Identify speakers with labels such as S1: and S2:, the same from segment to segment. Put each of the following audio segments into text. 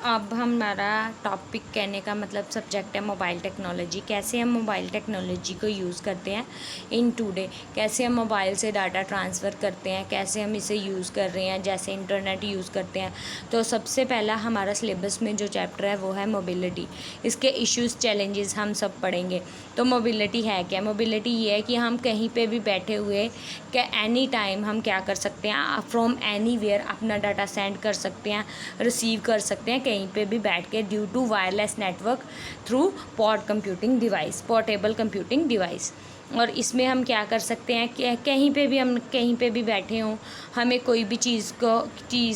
S1: अब हमारा टॉपिक कहने का मतलब सब्जेक्ट है मोबाइल टेक्नोलॉजी। कैसे हम मोबाइल टेक्नोलॉजी को यूज़ करते हैं इन टुडे, कैसे हम मोबाइल से डाटा ट्रांसफ़र करते हैं, कैसे हम इसे यूज़ कर रहे हैं, जैसे इंटरनेट यूज़ करते हैं। तो सबसे पहला हमारा सिलेबस में जो चैप्टर है वो है मोबिलिटी। इसके इश्यूज़ चैलेंजेस हम सब पढ़ेंगे। तो मोबिलिटी है क्या? मोबिलिटी ये है कि हम कहीं पे भी बैठे हुए एनी टाइम हम क्या कर सकते हैं, फ्रॉम एनीवेयर अपना डाटा सेंड कर सकते हैं, रिसीव कर सकते हैं कहीं पे भी बैठ के, due to wireless network through portable computing device. और इसमें हम क्या कर सकते हैं कि कहीं पे भी बैठे हों, हमें कोई भी चीज़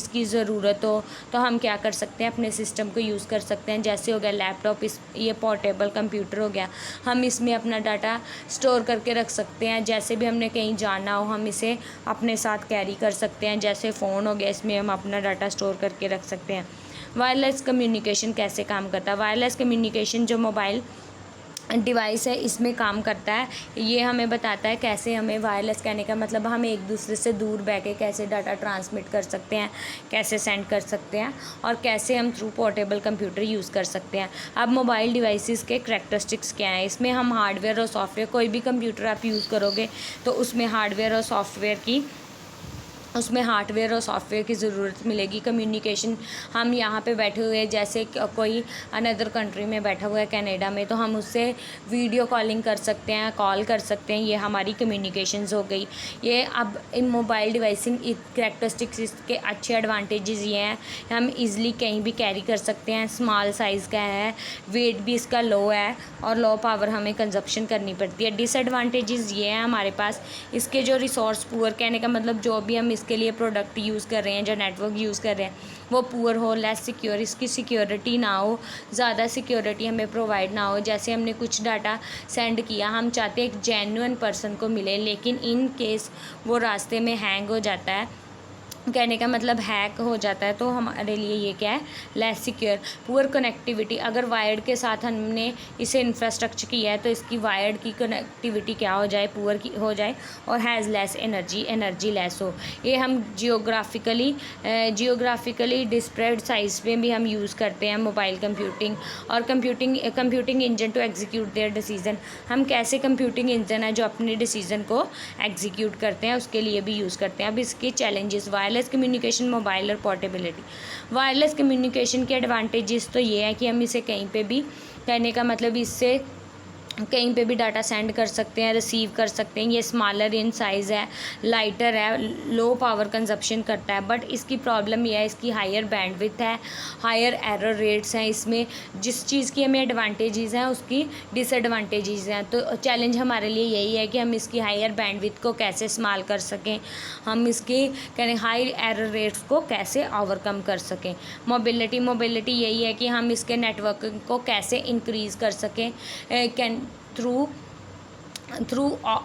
S1: की ज़रूरत हो तो हम क्या कर सकते हैं, अपने सिस्टम को यूज़ कर सकते हैं। जैसे हो गया लैपटॉप, ये पोर्टेबल कंप्यूटर हो गया, हम इसमें अपना डाटा स्टोर करके रख सकते हैं। जैसे भी हमने कहीं जाना हो हम इसे अपने साथ कैरी कर सकते हैं। जैसे फ़ोन हो गया, इसमें हम अपना डाटा स्टोर करके रख सकते हैं। वायरलेस कम्युनिकेशन कैसे काम करता है? वायरलेस कम्युनिकेशन जो मोबाइल डिवाइस है इसमें काम करता है। ये हमें बताता है कैसे हमें वायरलेस कहने का मतलब हम एक दूसरे से दूर बैठ के कैसे डाटा ट्रांसमिट कर सकते हैं, कैसे सेंड कर सकते हैं, और कैसे हम थ्रू पोर्टेबल कंप्यूटर यूज़ कर सकते हैं। अब मोबाइल डिवाइसेस के करैक्टरिस्टिक्स क्या हैं? इसमें हम हार्डवेयर और सॉफ्टवेयर, कोई भी कंप्यूटर आप यूज़ करोगे तो उसमें हार्डवेयर और सॉफ्टवेयर की ज़रूरत मिलेगी। कम्युनिकेशन, हम यहाँ पे बैठे हुए हैं, जैसे कोई अनदर कंट्री में बैठा हुआ है कनाडा में, तो हम उससे वीडियो कॉलिंग कर सकते हैं, कॉल कर सकते हैं। ये हमारी कम्युनिकेशंस हो गई। ये अब इन मोबाइल डिवाइसिंग करैक्टरिस्टिक्स के अच्छे एडवांटेजेस ये हैं, हम इजीली कहीं भी कैरी कर सकते हैं, स्मॉल साइज़ का है, वेट भी इसका लो है और लो पावर हमें कंजप्शन करनी पड़ती है। डिसएडवांटेजेस ये हैं हमारे पास, इसके जो रिसोर्स पुअर, कहने का मतलब जो भी हम इसके लिए प्रोडक्ट यूज़ कर रहे हैं, जो नेटवर्क यूज़ कर रहे हैं वो पुअर हो, लेस सिक्योर, इसकी सिक्योरिटी ना हो, ज़्यादा सिक्योरिटी हमें प्रोवाइड ना हो। जैसे हमने कुछ डाटा सेंड किया, हम चाहते हैं एक जेन्युइन पर्सन को मिले, लेकिन इन केस वो रास्ते में हैंग हो जाता है, कहने का मतलब हैक हो जाता है, तो हमारे लिए ये क्या है, लेस सिक्योर। पुअर कनेक्टिविटी, अगर वायर्ड के साथ हमने इसे इंफ्रास्ट्रक्चर किया है तो इसकी वायर्ड की कनेक्टिविटी क्या हो जाए, पुअर की हो जाए, और हैज़ लेस एनर्जी लेस हो। ये हम जियोग्राफिकली डिस्प्रेड साइज में भी हम यूज़ करते हैं मोबाइल कंप्यूटिंग। और computing engine to execute their decision, हम कैसे कंप्यूटिंग इंजन है जो अपने डिसीजन को एग्जीक्यूट करते हैं उसके लिए भी यूज़ करते हैं। अब इसके चैलेंजेस, वायरलेस कम्युनिकेशन, मोबाइल और पोर्टेबिलिटी। वायरलेस कम्युनिकेशन के एडवांटेजेस तो ये है कि हम इसे कहीं पे भी, कहने का मतलब इससे कहीं पे भी डाटा सेंड कर सकते हैं, रिसीव कर सकते हैं। ये स्मॉलर इन साइज़ है, लाइटर है, लो पावर कंजप्शन करता है। बट इसकी प्रॉब्लम ये है, इसकी हायर बैंडविड्थ है, हायर एरर रेट्स हैं। इसमें जिस चीज़ की हमें एडवांटेजेस हैं उसकी डिसएडवांटेजेस हैं। तो चैलेंज हमारे लिए यही है कि हम इसकी हायर बैंडविड्थ को कैसे इस्तेमाल कर सकें, हम इसकी कहने हाई एरर रेट्स को कैसे ओवरकम कर सकें। मोबिलिटी यही है कि हम इसके नेटवर्किंग को कैसे इंक्रीज़ कर सकें, थ्रू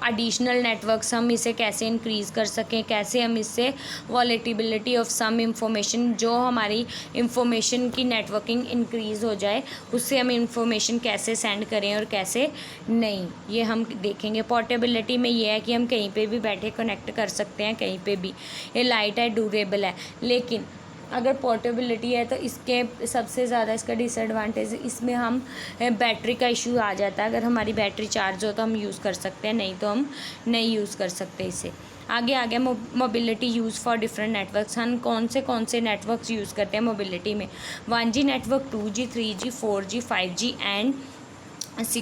S1: एडिशनल नेटवर्क्स हम इसे कैसे इंक्रीज़ कर सकें, कैसे हम इससे वॉलेटिबिलिटी ऑफ सम इंफॉर्मेशन, जो हमारी इंफॉर्मेशन की नेटवर्किंग इंक्रीज़ हो जाए, उससे हम इंफॉर्मेशन कैसे सेंड करें और कैसे नहीं, ये हम देखेंगे। पोर्टेबिलिटी में ये है कि हम कहीं पे भी बैठे कनेक्ट कर सकते हैं, कहीं पे भी। ये लाइट है, ड्यूरेबल है। लेकिन अगर पोर्टेबिलिटी है तो इसके सबसे ज़्यादा इसका डिसएडवांटेज, इसमें हम बैटरी का इशू आ जाता है। अगर हमारी बैटरी चार्ज हो तो हम यूज़ कर सकते हैं, नहीं तो हम नहीं यूज़ कर सकते इसे। आगे mobility use for different networks, हम कौन से नेटवर्क्स यूज़ करते हैं मोबिलिटी में। 1G network, 2G, 3G, 4G, 5G and 6G।